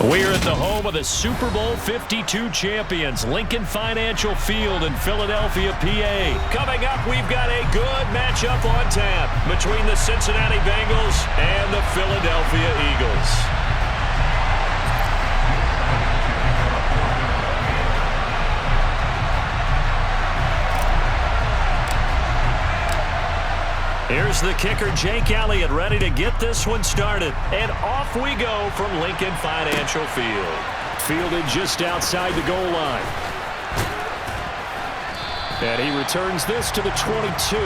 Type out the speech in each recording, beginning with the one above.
We're at the home of the Super Bowl 52 champions, Lincoln Financial Field in Philadelphia, PA. Coming up, we've got a good matchup on tap between the Cincinnati Bengals and the Philadelphia Eagles. Here's the kicker, Jake Elliott, ready to get this one started. And off we go from Lincoln Financial Field. Fielded just outside the goal line. And he returns this to the 22.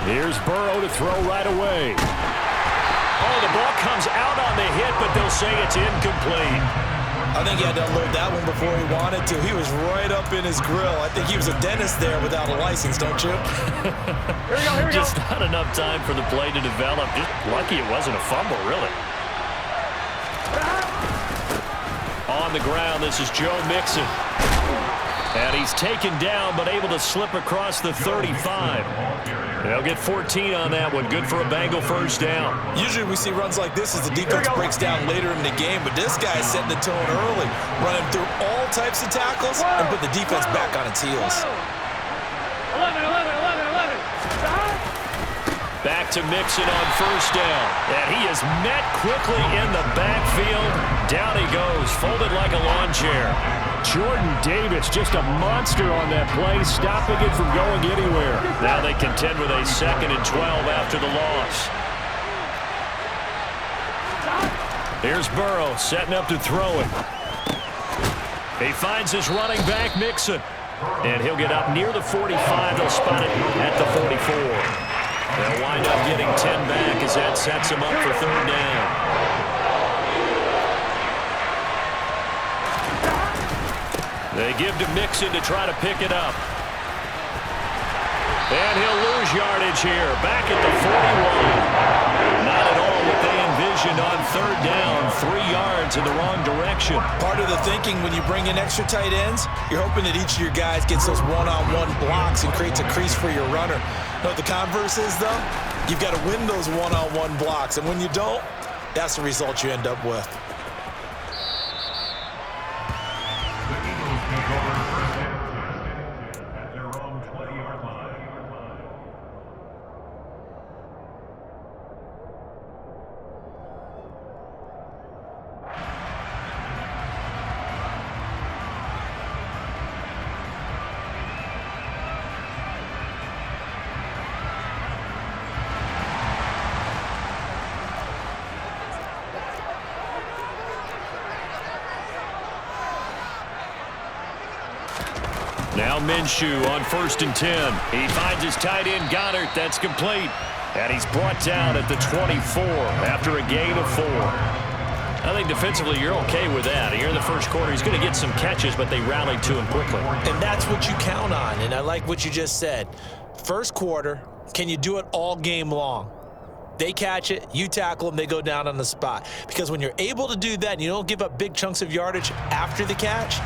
Here's Burrow to throw right away. Oh, the ball comes out on the hit, but they'll say it's incomplete. I think he had to unload that one before he wanted to. He was right up in his grill. I think he was a dentist there without a license, don't you? Here we go. Just not enough time for the play to develop. Just lucky it wasn't a fumble, really. On the ground, this is Joe Mixon. And he's taken down, but able to slip across the 35. They'll get 14 on that one. Good for a Bengal first down. Usually we see runs like this as the defense breaks down later in the game, but this guy is setting the tone early, running through all types of tackles and put the defense back on its heels. 11. Back to Mixon on first down. And he is met quickly in the backfield. Down he goes, folded like a lawn chair. Jordan Davis, just a monster on that play, stopping it from going anywhere. Now they contend with a 2nd and 12 after the loss. Here's Burrow setting up to throw it. He finds his running back, Mixon. And he'll get up near the 45. They'll spot it at the 44. They'll wind up getting 10 back as that sets him up for 3rd down. They give to Mixon to try to pick it up. And he'll lose yardage here. Back at the 41. Not at all what they envisioned on 3rd down. 3 yards in the wrong direction. Part of the thinking when you bring in extra tight ends, you're hoping that each of your guys gets those one-on-one blocks and creates a crease for your runner. You know what the converse is, though? You've got to win those one-on-one blocks. And when you don't, that's the result you end up with. Now Minshew on 1st and 10. He finds his tight end, Goddard. That's complete. And he's brought down at the 24 after a gain of 4. I think defensively you're okay with that. Here in the first quarter, he's going to get some catches, but they rallied to him quickly. And that's what you count on, and I like what you just said. First quarter, can you do it all game long? They catch it, you tackle them, they go down on the spot. Because when you're able to do that and you don't give up big chunks of yardage after the catch,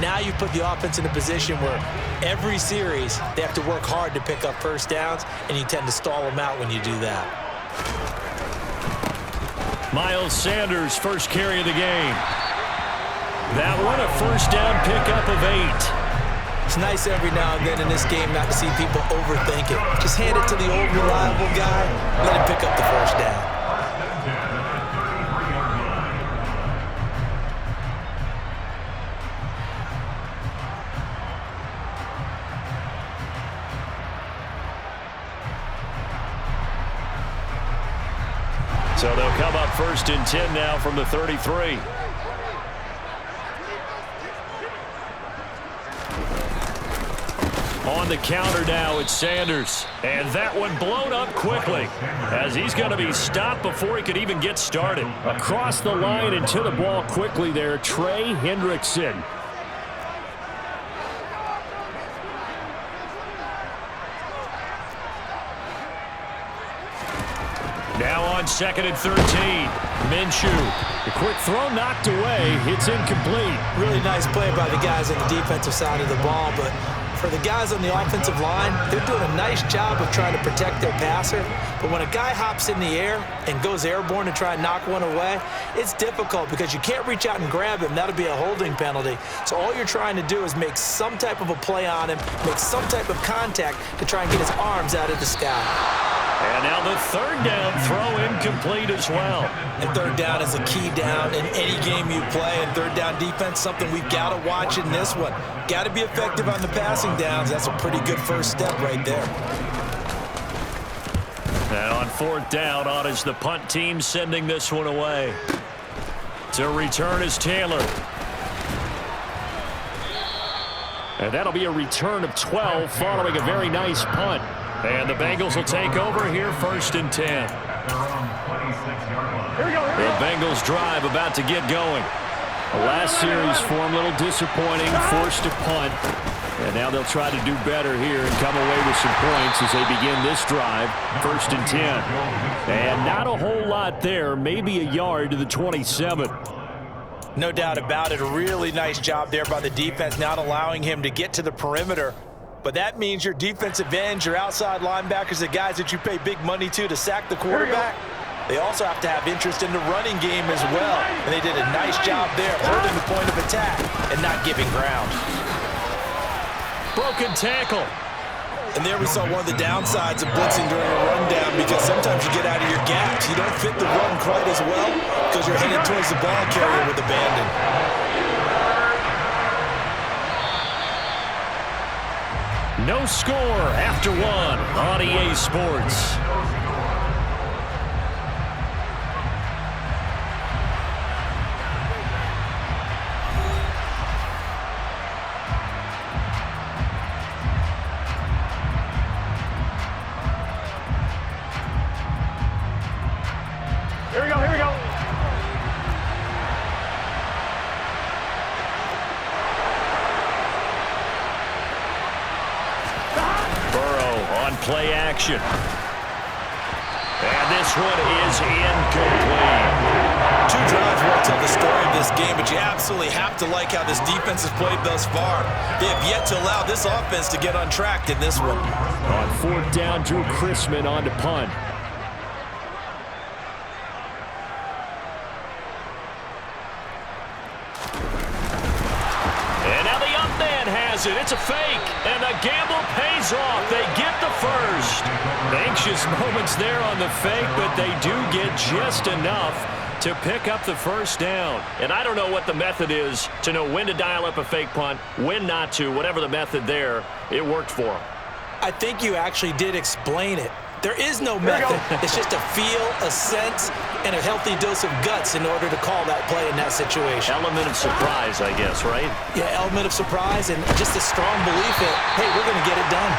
now you put the offense in a position where every series they have to work hard to pick up first downs, and you tend to stall them out when you do that. Miles Sanders, first carry of the game. That one, a first down pickup of 8. It's nice every now and then in this game not to see people overthink it. Just hand it to the old reliable guy, let him pick up the first down. So they'll come up 1st and 10 now from the 33. On the counter now, it's Sanders. And that one blown up quickly as he's going to be stopped before he could even get started. Across the line and to the ball quickly there, Trey Hendrickson. 2nd and 13. Minshew. The quick throw knocked away. It's incomplete. Really nice play by the guys on the defensive side of the ball, but for the guys on the offensive line, they're doing a nice job of trying to protect their passer. But when a guy hops in the air and goes airborne to try and knock one away, it's difficult because you can't reach out and grab him. That'll be a holding penalty. So all you're trying to do is make some type of a play on him, make some type of contact to try and get his arms out of the sky. And now the 3rd down throw incomplete as well. And 3rd down is a key down in any game you play. And 3rd down defense, something we've got to watch in this one. Got to be effective on the passing downs. That's a pretty good first step right there. And on 4th down, on is the punt team sending this one away. To return is Taylor. And that'll be a return of 12 following a very nice punt. And the Bengals will take over here 1st and 10. The Bengals drive about to get going. The last series for them, a little disappointing, forced to punt. And now they'll try to do better here and come away with some points as they begin this drive, 1st and 10. And not a whole lot there, maybe a yard to the 27. No doubt about it. A really nice job there by the defense, not allowing him to get to the perimeter. But that means your defensive ends, your outside linebackers, the guys that you pay big money to sack the quarterback, they also have to have interest in the running game as well. And they did a nice job there, holding the point of attack and not giving ground. Broken tackle. And there we saw one of the downsides of blitzing during a rundown, because sometimes you get out of your gaps. You don't fit the run quite as well because you're headed towards the ball carrier with abandon. No score after 1 on EA Sports. Here we go, here we go. Play action. And this one is incomplete. 2 drives won't tell the story of this game, but you absolutely have to like how this defense has played thus far. They have yet to allow this offense to get untracked in this one. On 4th down, Drew Chrisman on to punt. And now the up man has it. It's a fake. And the gamble pays off. They get the first. Anxious moments there on the fake, but they do get just enough to pick up the 1st down. And I don't know what the method is to know when to dial up a fake punt, when not to. Whatever the method there, it worked for them. I think you actually did explain it. There is no method. It's just a feel, a sense, and a healthy dose of guts in order to call that play in that situation. Element of surprise, I guess, right? Yeah, element of surprise and just a strong belief that, hey, we're going to get it done.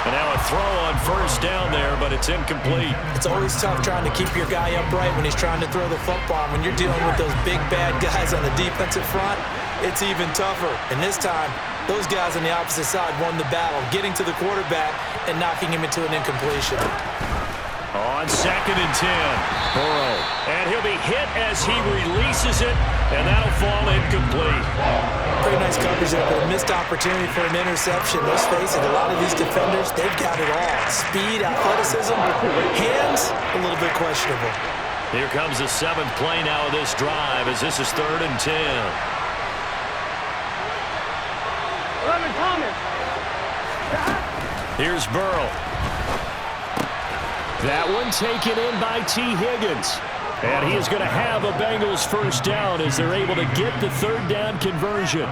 And now a throw on 1st down there, but it's incomplete. It's always tough trying to keep your guy upright when he's trying to throw the football. When you're dealing with those big, bad guys on the defensive front, it's even tougher. And this time, those guys on the opposite side won the battle, getting to the quarterback and knocking him into an incompletion. On 2nd and 10, Burrow. And he'll be hit as he releases it, and that'll fall incomplete. Pretty nice coverage there, but a missed opportunity for an interception. Let's face it, a lot of these defenders, they've got it all. Speed, athleticism, hands, a little bit questionable. Here comes the 7th play now of this drive as this is 3rd and 10. 11 Thomas. Here's Burrow. That one taken in by T. Higgins. And he is going to have a Bengals 1st down as they're able to get the 3rd down conversion.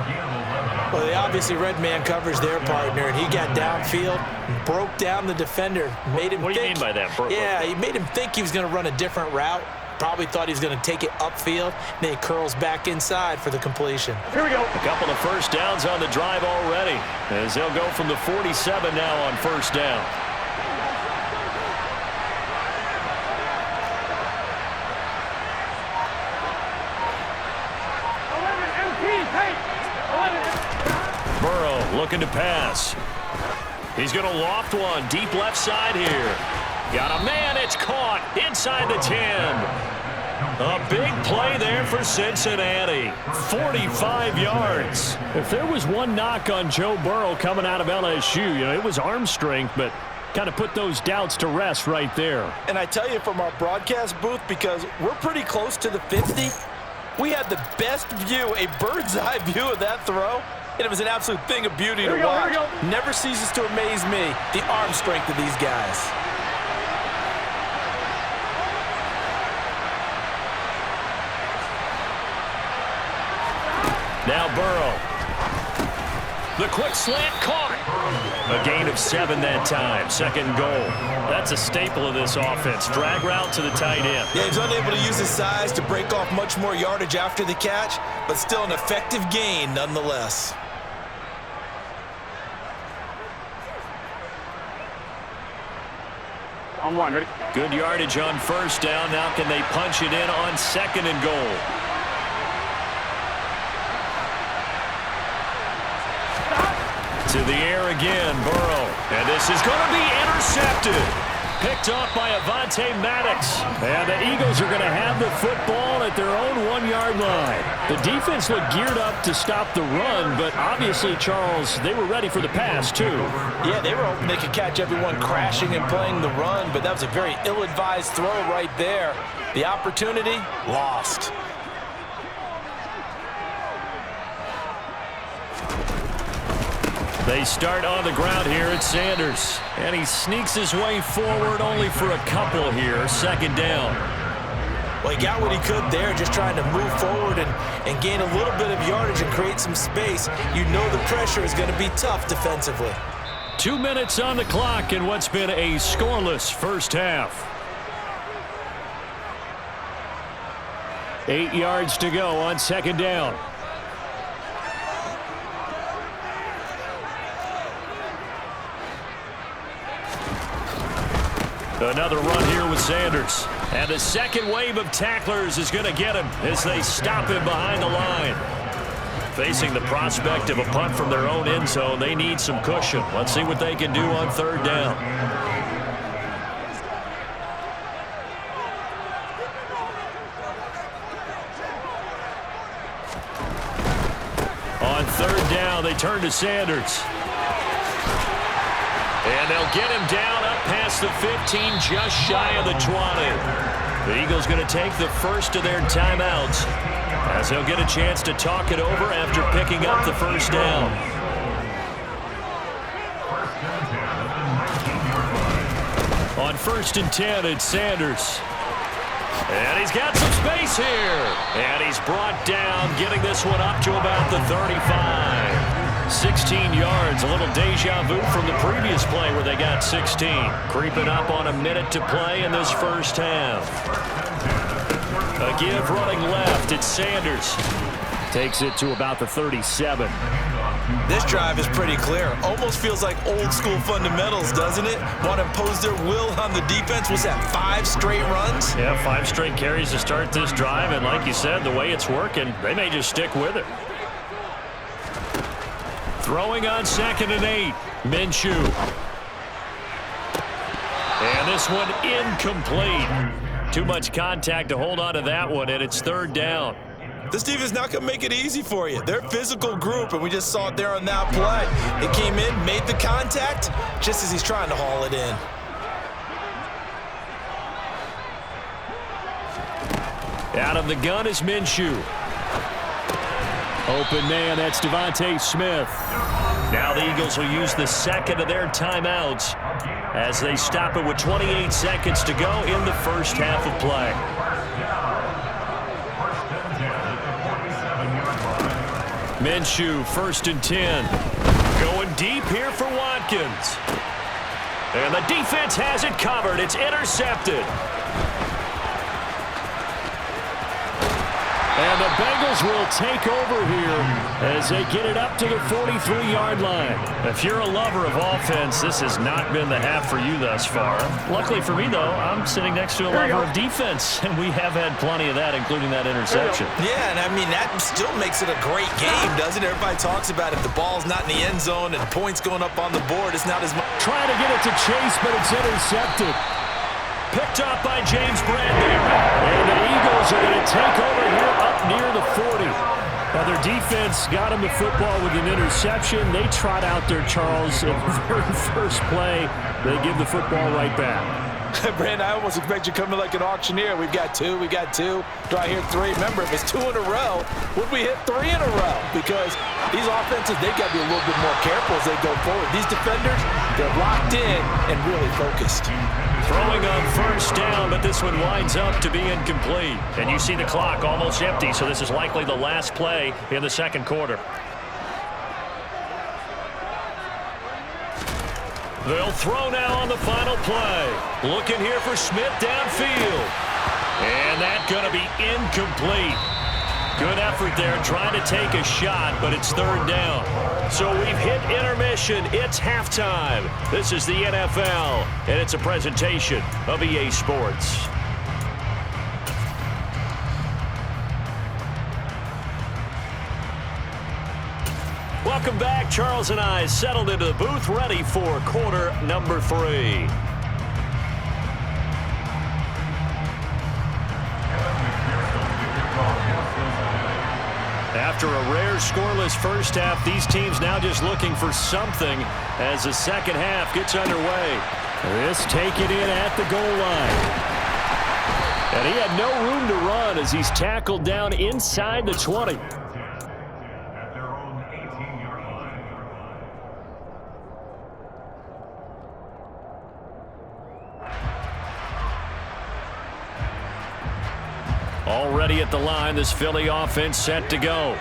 Well, they obviously red man covers their partner, and he got downfield, broke down the defender, made him What do you mean by that? Yeah, he made him think he was going to run a different route. Probably thought he was going to take it upfield. Then he curls back inside for the completion. Here we go. A couple of 1st downs on the drive already as they'll go from the 47 now on 1st down. Burrow looking to pass. He's going to loft one deep left side here. Got a man, it's caught inside the 10. A big play there for Cincinnati. 45 yards. If there was one knock on Joe Burrow coming out of LSU, it was arm strength, but kind of put those doubts to rest right there. And I tell you, from our broadcast booth, because we're pretty close to the 50, we had the best view, a bird's eye view of that throw. And it was an absolute thing of beauty to watch. Never ceases to amaze me, the arm strength of these guys. Now Burrow. The quick slant caught. A gain of 7 that time. Second goal. That's a staple of this offense. Drag route to the tight end. Yeah, he's unable to use his size to break off much more yardage after the catch, but still an effective gain nonetheless. On one, ready? Good yardage on first down. Now can they punch it in on second and goal? To the air again, Burrow. And this is going to be intercepted. Picked off by Avonte Maddox. And the Eagles are going to have the football at their own 1-yard line. The defense looked geared up to stop the run, but obviously, Charles, they were ready for the pass, too. Yeah, they were hoping they could catch everyone crashing and playing the run, but that was a very ill-advised throw right there. The opportunity, lost. They start on the ground here at Sanders. And he sneaks his way forward only for a couple here. Second down. Well, he got what he could there, just trying to move forward and gain a little bit of yardage and create some space. You know the pressure is going to be tough defensively. 2 minutes on the clock in what's been a scoreless first half. 8 yards to go on second down. Another run here with Sanders. And the second wave of tacklers is going to get him as they stop him behind the line. Facing the prospect of a punt from their own end zone, they need some cushion. Let's see what they can do on third down. On third down, they turn to Sanders. And they'll get him down up past the 15, just shy of the 20. The Eagles going to take the first of their timeouts as they'll get a chance to talk it over after picking up the first down. On 1st and 10, it's Sanders. And he's got some space here. And he's brought down, getting this one up to about the 35. 16 yards, a little deja vu from the previous play where they got 16. Creeping up on a minute to play in this first half. A give running left, it's Sanders. Takes it to about the 37. This drive is pretty clear. Almost feels like old school fundamentals, doesn't it? Want to impose their will on the defense. Was that 5 straight runs? Yeah, 5 straight carries to start this drive. And like you said, the way it's working, they may just stick with it. Throwing on 2nd and 8. Minshew. And this one incomplete. Too much contact to hold on to that one, and it's third down. This team is not going to make it easy for you. They're a physical group, and we just saw it there on that play. It came in, made the contact, just as he's trying to haul it in. Out of the gun is Minshew. Open man, that's Devontae Smith. Now the Eagles will use the second of their timeouts as they stop it with 28 seconds to go in the first half of play. Minshew, 1st and 10. Going deep here for Watkins. And the defense has it covered. It's intercepted. And the Bengals will take over here as they get it up to the 43-yard line. If you're a lover of offense, this has not been the half for you thus far. Luckily for me, though, I'm sitting next to a lover of defense, and we have had plenty of that, including that interception. Yeah, and I mean, that still makes it a great game, doesn't it? Everybody talks about if the ball's not in the end zone and points going up on the board, it's not as much. Trying to get it to Chase, but it's intercepted. Picked off by James Bradbury. And the Eagles are going to take over here up near the 40. Now, their defense got him the football with an interception. They trot out there, Charles, in the very first play. They give the football right back. Brandon, I almost expect you coming like an auctioneer. We've got two. Do I hear three? Remember, if it's 2 in a row, would we hit 3 in a row? Because these offenses, they've got to be a little bit more careful as they go forward. These defenders, they're locked in and really focused. Throwing on first down, but this one winds up to be incomplete. And you see the clock almost empty, so this is likely the last play in the second quarter. They'll throw now on the final play. Looking here for Smith downfield. And that's going to be incomplete. Good effort there trying to take a shot, but it's third down. So we've hit intermission. It's halftime. This is the NFL, and it's a presentation of EA Sports. Welcome back. Charles and I settled into the booth, ready for quarter number 3. After a rare scoreless first half, these teams now just looking for something as the second half gets underway. This taken in at the goal line. And he had no room to run as he's tackled down inside the 20. Already at the line, this Philly offense set to go.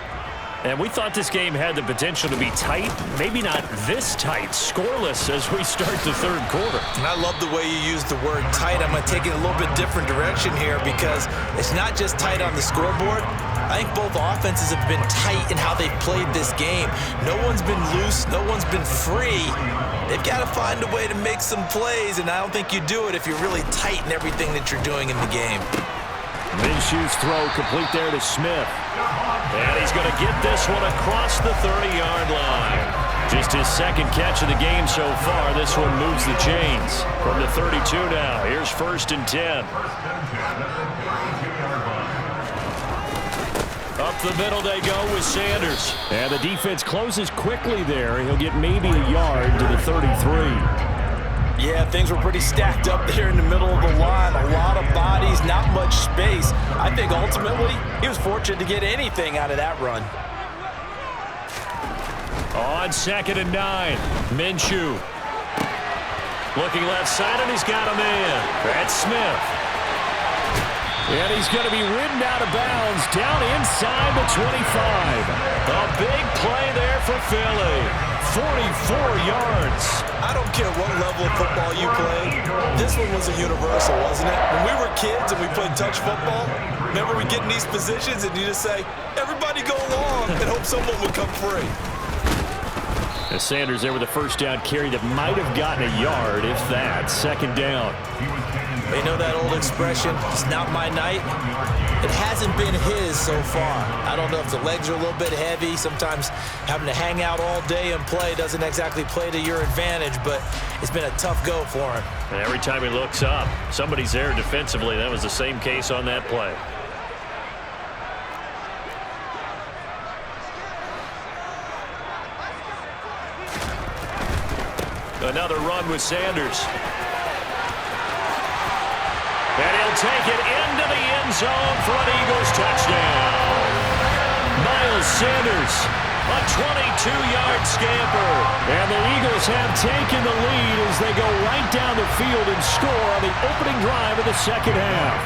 And we thought this game had the potential to be tight, maybe not this tight, scoreless as we start the third quarter. And I love the way you use the word tight. I'm going to take it a little bit different direction here because it's not just tight on the scoreboard. I think both offenses have been tight in how they've played this game. No one's been loose. No one's been free. They've got to find a way to make some plays, and I don't think you do it if you're really tight in everything that you're doing in the game. Minshew's throw complete there to Smith. And he's going to get this one across the 30-yard line. Just his second catch of the game so far. This one moves the chains from the 32 now. Here's 1st and 10. Up the middle they go with Sanders. And the defense closes quickly there. He'll get maybe a yard to the 33. Yeah, things were pretty stacked up there in the middle of the line. A lot of bodies, not much space. I think ultimately he was fortunate to get anything out of that run. On 2nd and 9, Minshew. Looking left side, and he's got a man. That's Smith. And he's going to be ridden out of bounds down inside the 25. A big play there for Philly. 44 yards. I don't care what level of football you play. This one was a universal, wasn't it? When we were kids and we played touch football, remember we get in these positions and you just say, everybody go along and hope someone would come free. As Sanders there with a first down carry that might have gotten a yard, if that. 2nd down. They know that old expression, it's not my night. It hasn't been his so far. I don't know if the legs are a little bit heavy. Sometimes having to hang out all day and play doesn't exactly play to your advantage, but it's been a tough go for him. And every time he looks up, somebody's there defensively. That was the same case on that play. Another run with Sanders. And he'll take it into the end zone for an Eagles touchdown. Miles Sanders, a 22-yard scamper. And the Eagles have taken the lead as they go right down the field and score on the opening drive of the second half.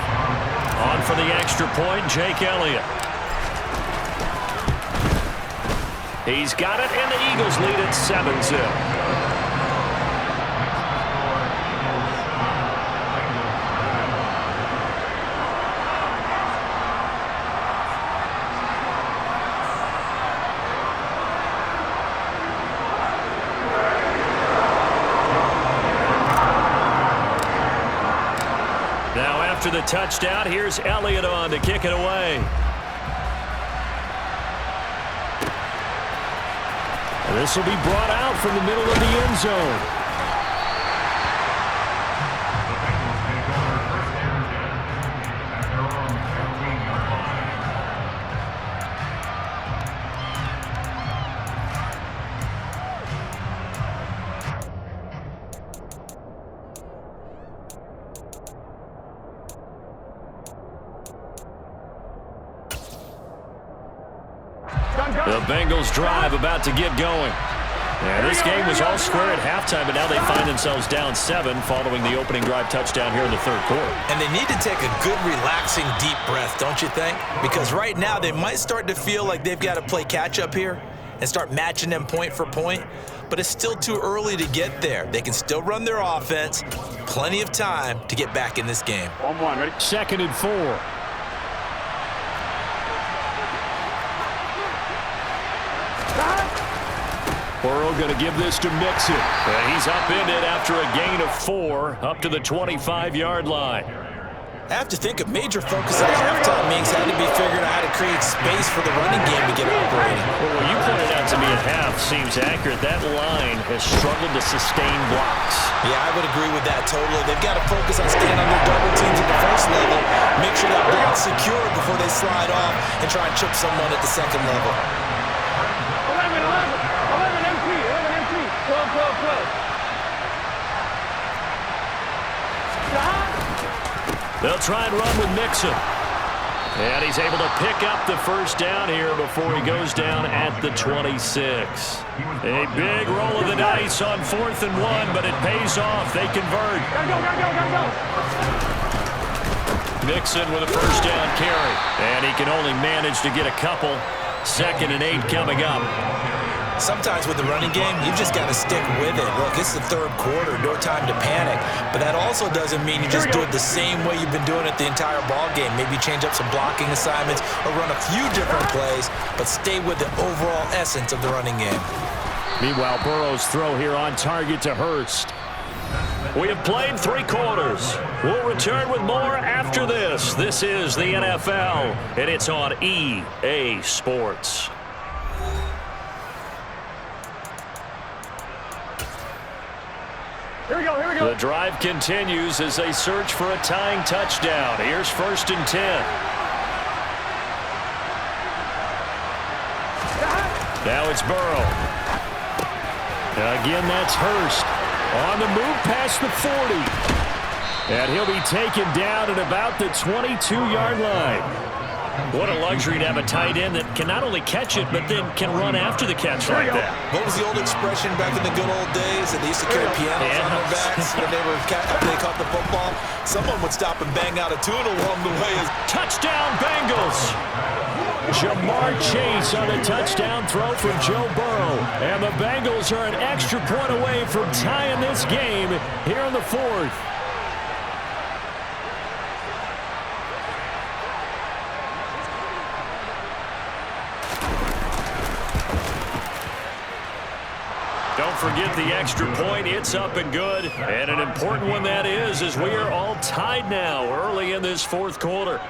On for the extra point, Jake Elliott. He's got it, and the Eagles lead at 7-0. After the touchdown, here's Elliott on to kick it away. This will be brought out from the middle of the end zone. The Bengals drive about to get going. And this game was all square at halftime, but now they find themselves down 7 following the opening drive touchdown here in the third quarter. And they need to take a good, relaxing, deep breath, don't you think? Because right now they might start to feel like they've got to play catch-up here and start matching them point for point. But it's still too early to get there. They can still run their offense. Plenty of time to get back in this game. 1-1, ready? 2nd and 4. Burrow going to give this to Mixon. And he's up in it after a gain of 4, up to the 25-yard line. I have to think a major focus at halftime means had to be figuring out how to create space for the running game to get operating. Well, what you pointed out to me at half seems accurate. That line has struggled to sustain blocks. Yeah, I would agree with that totally. They've got to focus on staying on their double teams at the first level, make sure that block's secure before they slide off and try and chip someone at the second level. 11 MT, 12. Stop. They'll try and run with Mixon. And he's able to pick up the first down here before he goes down at the 26. A big roll of the dice on 4th and 1, but it pays off. They convert. Gotta go. Mixon with a first down carry. And he can only manage to get a couple. 2nd and 8 coming up. Sometimes with the running game, you've just got to stick with it. Look, it's the third quarter, no time to panic. But that also doesn't mean you just do it the same way you've been doing it the entire ball game. Maybe change up some blocking assignments or run a few different plays, but stay with the overall essence of the running game. Meanwhile, Burrow's throw here on target to Hurst. We have played 3 quarters. We'll return with more after this. This is the NFL, and it's on EA Sports. Here we go. The drive continues as they search for a tying touchdown. Here's 1st and 10. Now it's Burrow. Again, that's Hurst. On the move past the 40. And he'll be taken down at about the 22-yard line. What a luxury to have a tight end that can not only catch it, but then can run after the catch like that. What was the old expression back in the good old days that they used to carry pianos on their backs when they caught the football? Someone would stop and bang out a tune along the way. Touchdown, Bengals! Jamar Chase on a touchdown throw from Joe Burrow. And the Bengals are an extra point away from tying this game here in the 4th. Don't forget the extra point. It's up and good. And an important one that is, as we are all tied now early in this 4th quarter.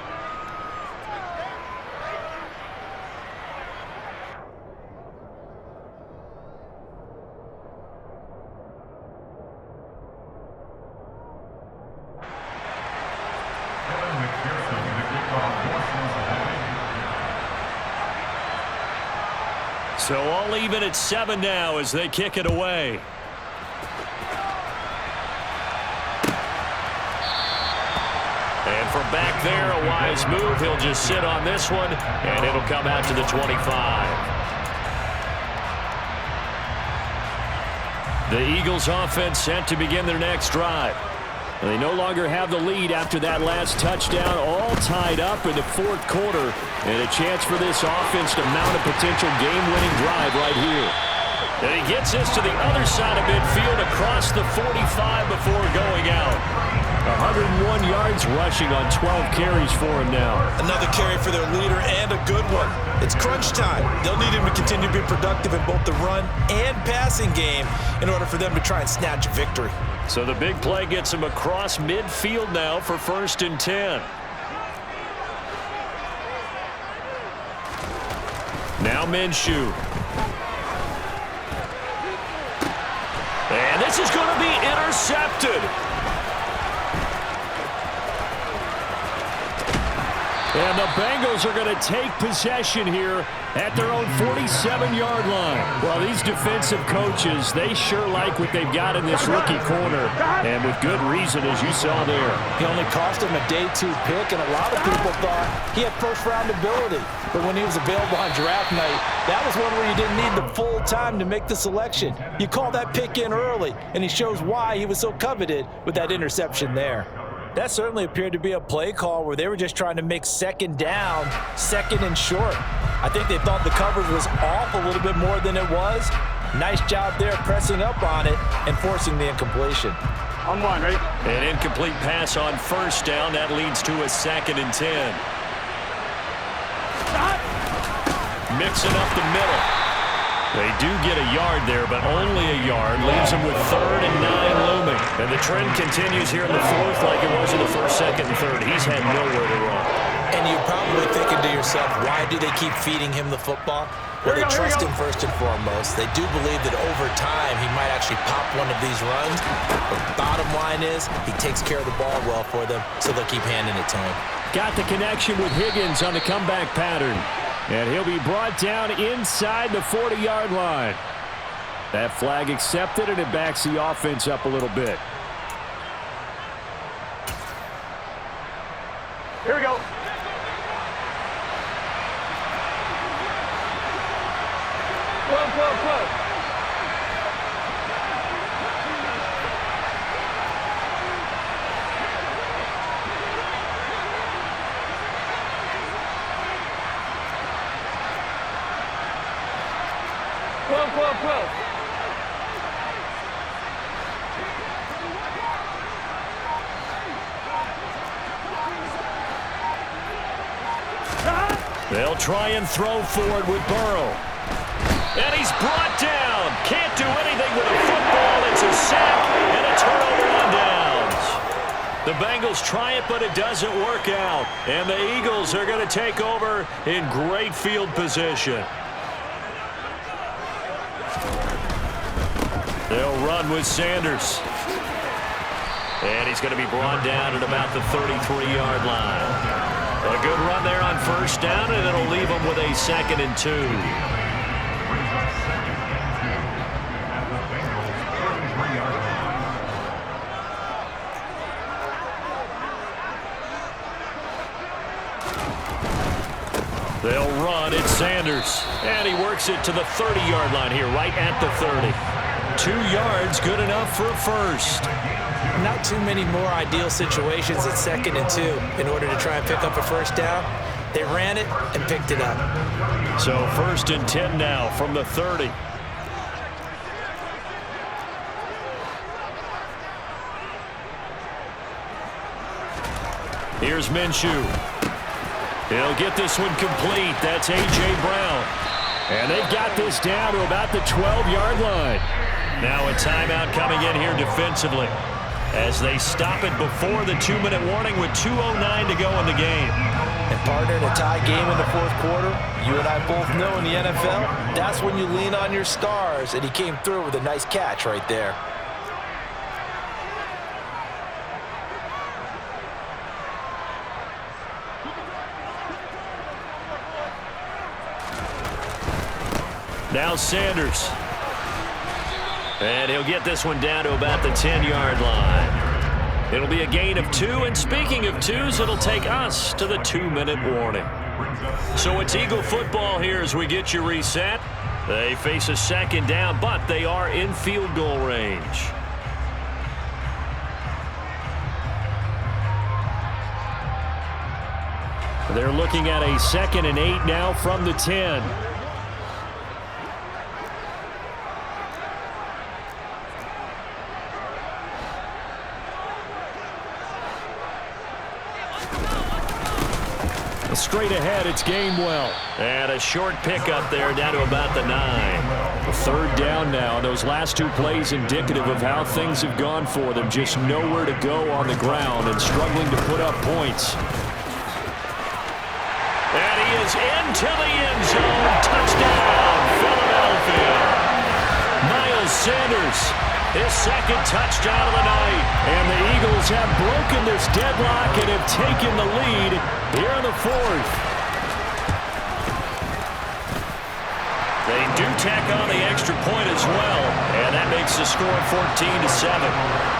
So all even at 7 now as they kick it away. And from back there, a wise move. He'll just sit on this one, and it'll come out to the 25. The Eagles offense set to begin their next drive. And they no longer have the lead after that last touchdown, all tied up in the 4th quarter. And a chance for this offense to mount a potential game-winning drive right here. And he gets this to the other side of midfield across the 45 before going out. 101 yards rushing on 12 carries for him now. Another carry for their leader and a good one. It's crunch time. They'll need him to continue to be productive in both the run and passing game in order for them to try and snatch a victory. So the big play gets him across midfield now for 1st and 10. Now Minshew. And this is going to be intercepted. And the Bengals are going to take possession here at their own 47-yard line. Well, these defensive coaches, they sure like what they've got in this rookie corner, and with good reason, as you saw there. He only cost him a day 2 pick, and a lot of people thought he had first-round ability. But when he was available on draft night, that was one where you didn't need the full time to make the selection. You call that pick in early, and he shows why he was so coveted with that interception there. That certainly appeared to be a play call where they were just trying to make second down, second and short. I think they thought the coverage was off a little bit more than it was. Nice job there pressing up on it and forcing the incompletion. On one, ready? An incomplete pass on first down. That leads to a 2nd and 10. Mixing up the middle. They do get a yard there, but only a yard. Leaves them with 3rd and 9 looming. And the trend continues here in the 4th like it was in the 1st, 2nd, and 3rd. He's had nowhere to run. And you're probably thinking to yourself, why do they keep feeding him the football? Well, they trust him first and foremost. They do believe that over time he might actually pop one of these runs. But the bottom line is he takes care of the ball well for them, so they'll keep handing it to him. Got the connection with Higgins on the comeback pattern. And he'll be brought down inside the 40-yard line. That flag accepted, and it backs the offense up a little bit. Here we go. Close. Close. They'll try and throw forward with Burrow. And he's brought down. Can't do anything with a football. It's a sack and a turnover on downs. The Bengals try it, but it doesn't work out. And the Eagles are going to take over in great field position. They'll run with Sanders. And he's going to be brought down at about the 33-yard line. A good run there on first down, and it'll leave them with a 2nd and 2. They'll run. It's Sanders. And he works it to the 30-yard line here, right at the 30. 2 yards, good enough for a first. Not too many more ideal situations at 2nd and 2 in order to try and pick up a first down. They ran it and picked it up. So 1st and 10 now from the 30. Here's Minshew. He'll get this one complete. That's A.J. Brown. And they've got this down to about the 12-yard line. Now a timeout coming in here defensively as they stop it before the 2-minute warning with 2:09 to go in the game. And partner, in a tie game in the 4th quarter, you and I both know in the NFL, that's when you lean on your stars, and he came through with a nice catch right there. Now Sanders. And he'll get this one down to about the 10-yard line. It'll be a gain of 2, and speaking of 2s, it'll take us to the 2-minute warning. So it's Eagle football here as we get you reset. They face a 2nd down, but they are in field goal range. They're looking at a 2nd and 8 now from the 10. Straight ahead, it's Gainwell. And a short pickup there down to about the 9. A 3rd down now. Those last 2 plays indicative of how things have gone for them. Just nowhere to go on the ground and struggling to put up points. And he is into the end zone. Touchdown, Philadelphia. Miles Sanders His second touchdown of the night. And the Eagles have broken this deadlock and have taken the lead here in the fourth. They do tack on the extra point as well, and that makes the score 14-7.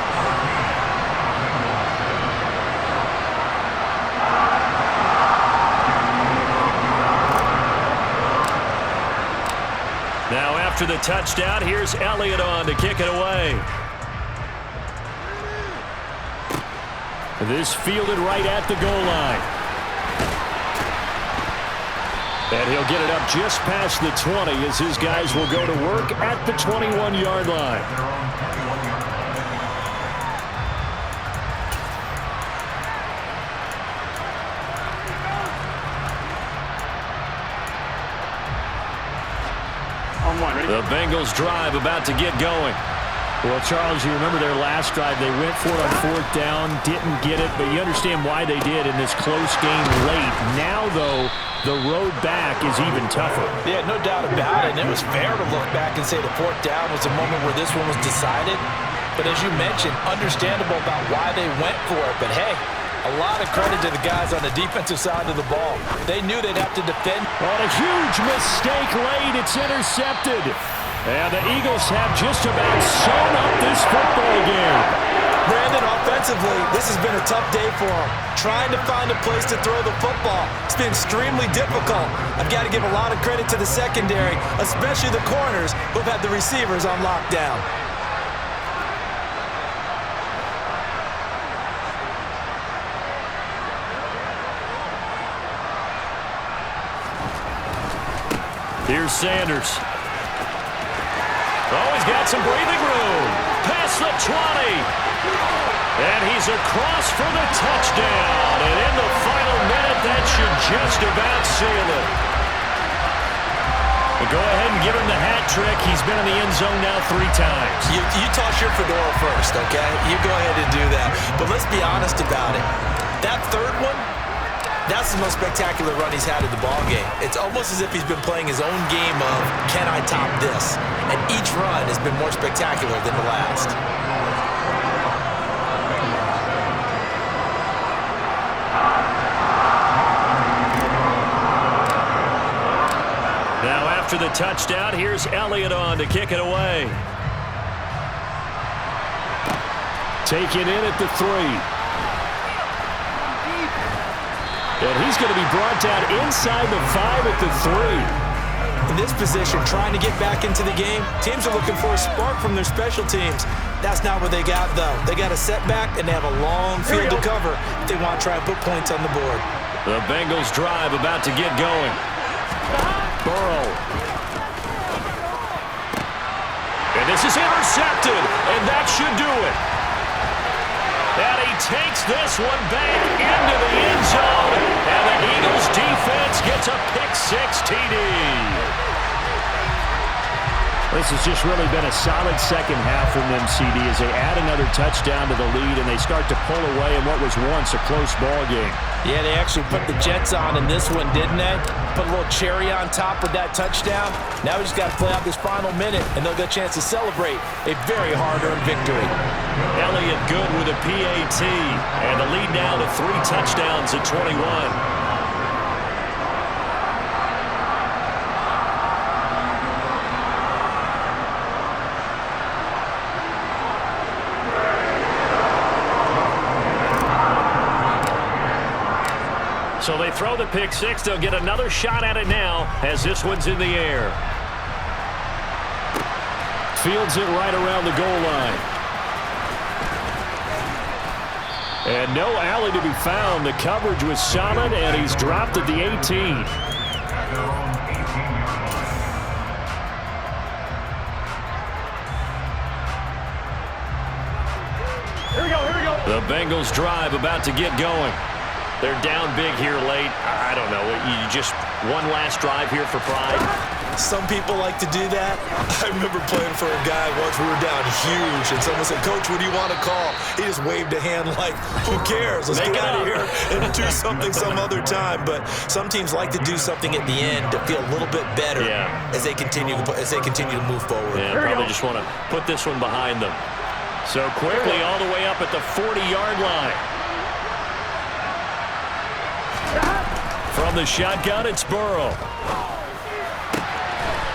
Now after the touchdown, here's Elliott on to kick it away. This fielded right at the goal line. And he'll get it up just past the 20 as his guys will go to work at the 21-yard line. The Bengals drive about to get going. Well, Charles, you remember their last drive. They went for it on fourth down, didn't get it, but you understand why they did in this close game late. Now, though, the road back is even tougher. Yeah, no doubt about it. And it was fair to look back and say the fourth down was a moment where this one was decided. But as you mentioned, understandable about why they went for it. But, hey, a lot of credit to the guys on the defensive side of the ball. They knew they'd have to defend. On a huge mistake late, it's intercepted. And the Eagles have just about sewn up this football game. Brandon, offensively, this has been a tough day for them. Trying to find a place to throw the football. It's been extremely difficult. I've got to give a lot of credit to the secondary, especially the corners who've had the receivers on lockdown. Here's Sanders. Oh, he's got some breathing room. Past the 20. And he's across for the touchdown. And in the final minute, that should just about seal it. But go ahead and give him the hat trick. He's been in the end zone now 3 times. You toss your fedora first, okay? You go ahead and do that. But let's be honest about it. That third one, that's the most spectacular run he's had in the ballgame. It's almost as if he's been playing his own game of, can I top this? And each run has been more spectacular than the last. Now after the touchdown, here's Elliott on to kick it away. Taken in at the 3. And he's going to be brought down inside the 5 at the 3. In this position, trying to get back into the game, teams are looking for a spark from their special teams. That's not what they got, though. They got a setback, and they have a long field to cover if they want to try and put points on the board. The Bengals drive about to get going. Burrow. And this is intercepted, and that should do it. And he takes this one back into the end zone. And the Eagles defense gets a pick-6 TD. This has just really been a solid second half from them, CD, as they add another touchdown to the lead and they start to pull away in what was once a close ball game. Yeah, they actually put the Jets on in this one, didn't they? Put a little cherry on top with that touchdown. Now we just got to play out this final minute, and they'll get a chance to celebrate a very hard-earned victory. Elliott good with a PAT, and the lead now to 3 touchdowns at 21. So they throw the pick-6. They'll get another shot at it now as this one's in the air. Fields it right around the goal line. And no alley to be found. The coverage was solid, and he's dropped at the 18. Here we go. The Bengals drive about to get going. They're down big here late. I don't know. You just one last drive here for pride. Some people like to do that. I remember playing for a guy once. We were down huge, and someone said, "Coach, what do you want to call?" He just waved a hand like, "Who cares? Let's get out of here and do something some other time." But some teams like to do something at the end to feel a little bit better as they continue to move forward. Yeah, probably just want to put this one behind them. So quickly all the way up at the 40-yard line. From the shotgun, it's Burrow.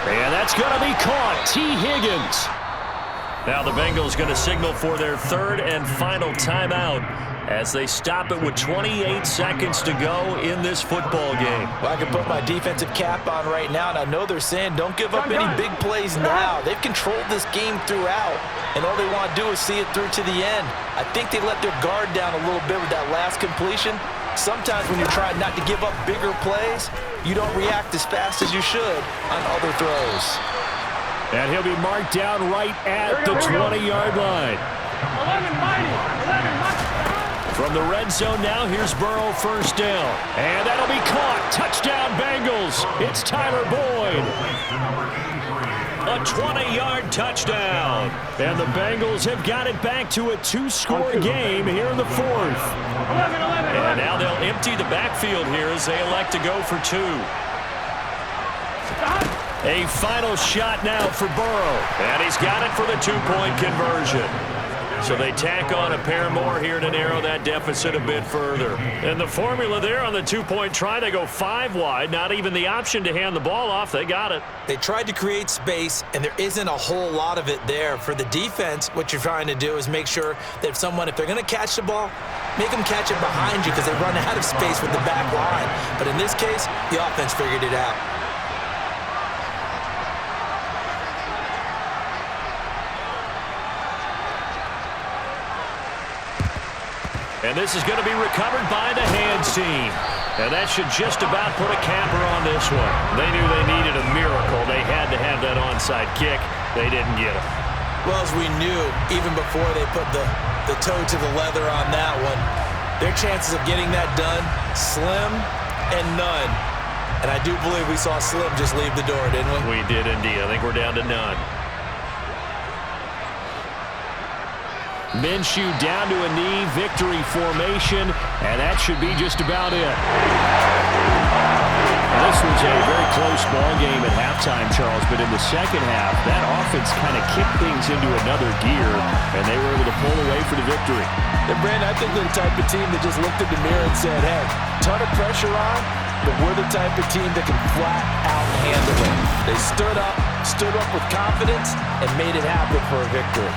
And that's going to be caught. T. Higgins. Now the Bengals going to signal for their third and final timeout as they stop it with 28 seconds to go in this football game. Well, I can put my defensive cap on right now, and I know they're saying don't give up any big plays now. They've controlled this game throughout, and all they want to do is see it through to the end. I think they let their guard down a little bit with that last completion. Sometimes when you're trying not to give up bigger plays, you don't react as fast as you should on other throws. And he'll be marked down right at the 20-yard line. 11 mighty. From the red zone now, here's Burrow, first down. And that'll be caught. Touchdown, Bengals. It's Tyler Boyd. A 20-yard touchdown. And the Bengals have got it back to a two-score game here in the fourth. 11. And now they'll empty the backfield here as they elect to go for two. A final shot now for Burrow. And he's got it for the two-point conversion. So they tack on a pair more here to narrow that deficit a bit further. And the formula there on the two-point try, they go 5 wide. Not even the option to hand the ball off. They got it. They tried to create space, and there isn't a whole lot of it there. For the defense, what you're trying to do is make sure that if they're going to catch the ball, make them catch it behind you because they run out of space with the back line. But in this case, the offense figured it out. And this is going to be recovered by the hands team. And that should just about put a capper on this one. They knew they needed a miracle. They had to have that onside kick. They didn't get it. Well, as we knew, even before they put the toe to the leather on that one, their chances of getting that done, slim and none. And I do believe we saw Slim just leave the door, didn't we? We did indeed. I think we're down to none. Minshew down to a knee, victory formation, and that should be just about it. This was a very close ball game at halftime, Charles, but in the second half, that offense kind of kicked things into another gear, and they were able to pull away for the victory. And Brandon, I think they're the type of team that just looked in the mirror and said, hey, ton of pressure on, but we're the type of team that can flat out handle it. They stood up with confidence, and made it happen for a victory.